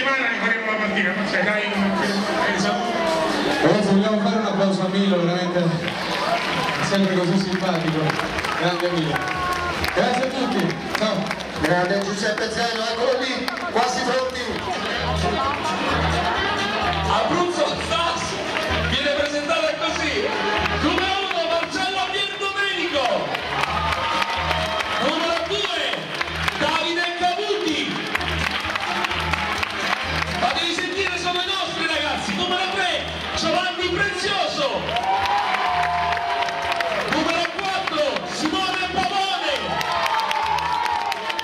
settimana rifaremo la partita, non c'è, dai, ragazzi, vogliamo fare un applauso a Milo, veramente è sempre così simpatico, grande Milo. Grazie a tutti, ciao. Grande Giuseppe Zeno, eccolo lì, quasi pronti. Abruzzo Stas viene presentata così: numero 1 Marcello Pierdomenico, numero 2 Davide Cavuti, fatevi sentire, sono i nostri ragazzi. Numero 3 Giovanni Prezioso, numero 4 Simone Pavone,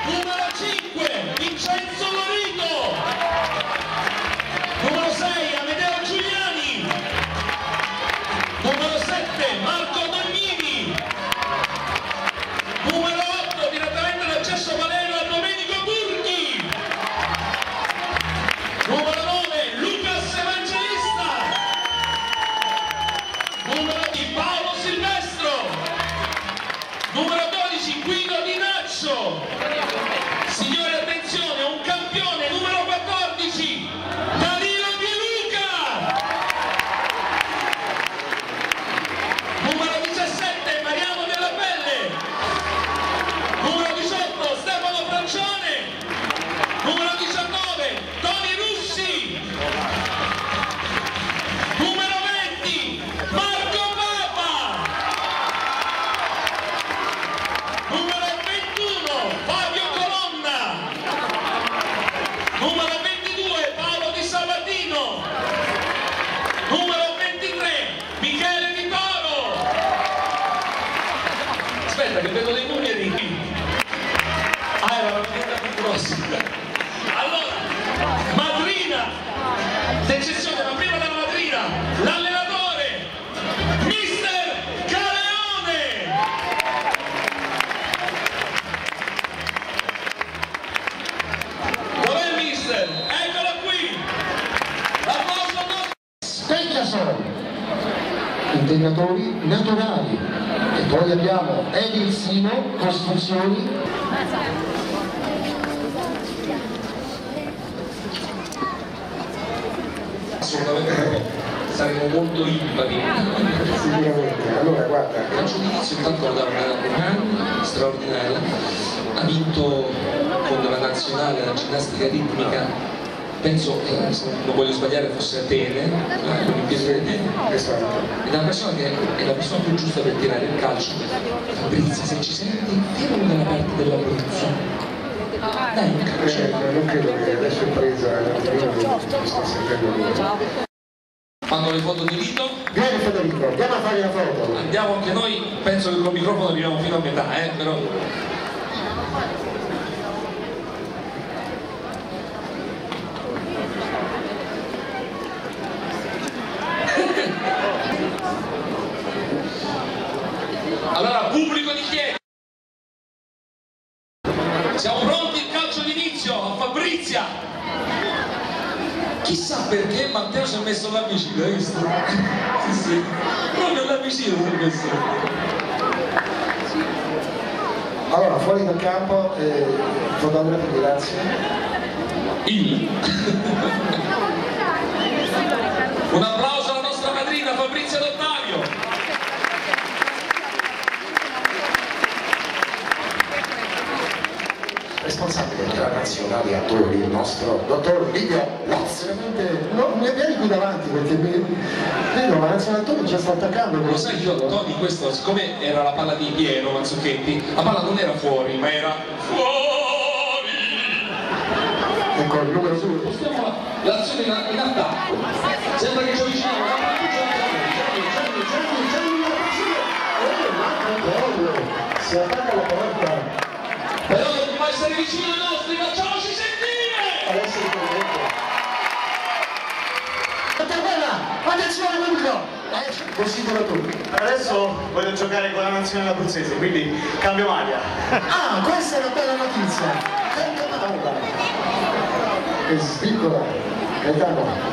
numero 5 Vincenzo Lorito, numero 6 Amedeo Giuliani, numero 7 Marco Magnini, numero 8 direttamente dal Cesso Valero Domenico Turchi, numero 9 Lucas Evangelista, numero 10 Paolo Silvestro, numero 12 Guido Di Naccio. Signore, attenzione, un campione, numero 14 Danilo Di Luca, numero 17 Mariano Della Pelle, numero 18 Stefano Francione, numero 19 Toni Russi, numero 20 Marco Papa, numero 21 Fabio Colonna, numero 22 Paolo Di Sabatino, numero 23 Michele Di Toro. Aspetta che vedo dei numeri. Ah, era una vita più grossa. Allora, madrina d'eccezione, ma prima della madrina l'allenatore Mister Caleone. Dov'è il mister? Eccolo qui! L'applauso a nostro! Stegliasol, integratori naturali. E poi abbiamo Edilsino Costruzioni. Assolutamente saremo molto impari. Sicuramente. Allora guarda, Il giudizio intanto da una straordinaria, ha vinto con la nazionale la ginnastica ritmica, penso che se non voglio sbagliare fosse Atene, l'Olimpiade di Atene, ed è una persona che è la persona più giusta per tirare il calcio. Fabrizio, se ci senti, tiralo dalla parte dell'Abruzzo. Dai, un calcio. non credo che adesso è presa, mi sta sentendo lui. Fanno le foto di Vito. Vieni Federico, andiamo a fare la foto. Andiamo anche noi, penso che col microfono arriviamo fino a metà, però. Allora, pubblico di chiesa. Siamo pronti, il calcio d'inizio a Fabrizia. Chissà perché Matteo si è messo là vicino, hai visto? Sì, sì. Proprio là vicino si è messo. Allora, fuori dal campo, fotografi, grazie. Un applauso alla nostra madrina Fabrizia D'Ottavio. Responsabile internazionale attori, il nostro dottor Livio Lazzi. Veramente, no, mi vieni qui davanti perché vedo la nazionale attori già sta attaccando. Lo sai, io Tony, questo, siccome era la palla di Piero Mazzucchetti, la palla non era fuori, ma era fuori. Ecco il numero 2. Spostiamo l'azione in attacco. Sembra che ci avviciniamo. Si attacca la porta. Però dobbiamo essere vicini ai nostri, facciamoci sentire! Adesso è il momento. Attenzione pubblico! Considera tu. Adesso voglio giocare con la nazionale abruzzese, quindi cambio maglia. Ah, questa è una bella notizia! Cambia maglia! Che spiccola! Gaetano!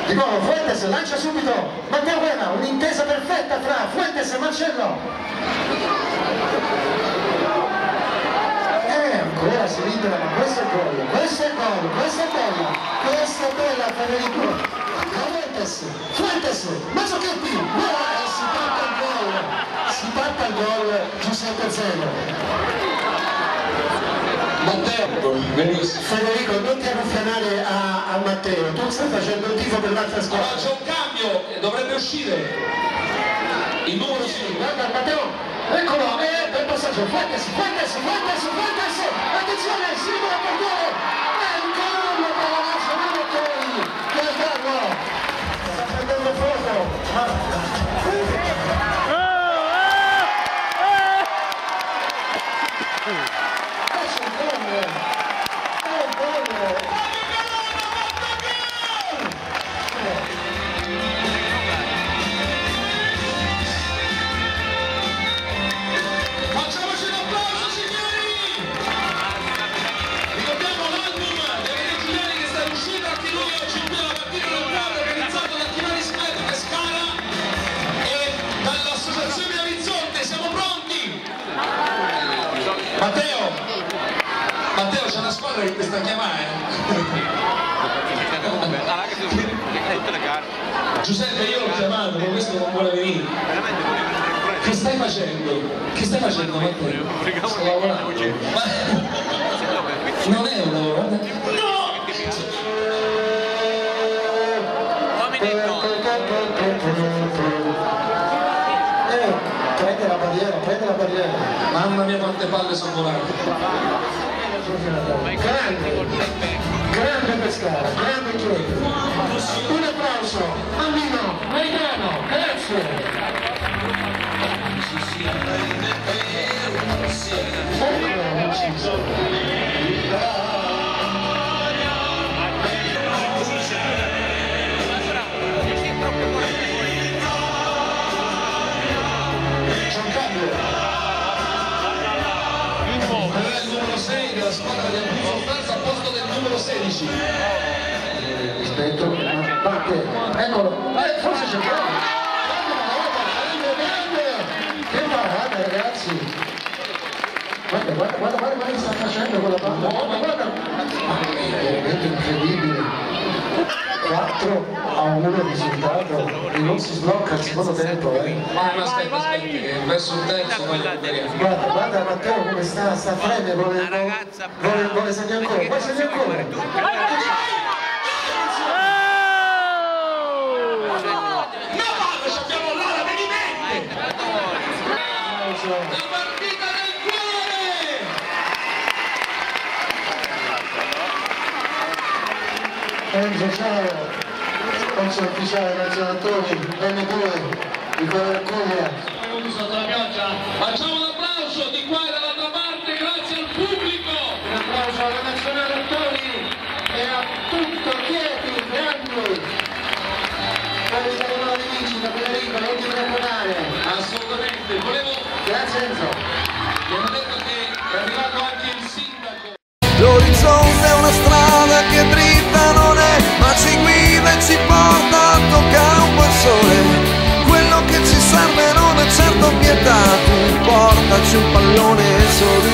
Di nuovo Fuentes lancia subito Matteo Buena, un'intesa perfetta fra Fuentes e Marcello. gol, questo è gol, questa è bella Federico. Fuentes, Mazzochetti, si parte il gol, Giuseppe Zeno. Matteo, benissimo. Federico, non ti arruffianare a Matteo, tu stai facendo il tifo per l'altra squadra. Allora c'è un cambio, dovrebbe uscire il numero 6. Guarda Matteo, eccolo, bel passaggio, Fuentes, attenzione, singolo portiere, è il gol per la nazionale Tori, che è bello, sta prendendo fuoco. Matteo, c'è una squadra che ti sta chiamando. Giuseppe, io l'ho chiamato, ma questo non vuole venire. Che stai facendo? Che stai facendo, Matteo? Sto lavorando. Ma non è un lavoro? No! Prende la barriera. Mamma mia quante palle sono volate. Grande Pescara, grande gioco. Un applauso a Nino Maidano, grazie. La squadra del Sostanza al posto del numero 16. Rispetto, parte, eccolo, forse c'è gol. Che parata ragazzi. Guarda che sta facendo quella palla. Guarda. Veramente incredibile. 4-1 il risultato e non si sblocca il secondo tempo. Ma aspetta, verso il terzo guarda Matteo come sta freme, vuole segnare ancora, vuole segnare ancora. Abbiamo l'ora di rimette! La partita del cuore! Enzo, ciao! Sponsor ufficiale Nazionatori, N2, di Cuore Cuglia. Sotto la pioggia. Facciamo un applauso di qua e dall'altra parte, grazie al pubblico! Un applauso alla Nazionale Attori e a tutto Chieti, grandi! Quelli che erano di vincita, Federico, non ti preoccupare! Assolutamente, volevo... Grazie Enzo! Mi hanno detto che è arrivato anche il sindaco. L'orizzonte è una strada che dritta non è, ma ci guida e ci porta a toccare un po' il sole. Quello che ci serve non è certo pietà, tu portaci un pallone e solo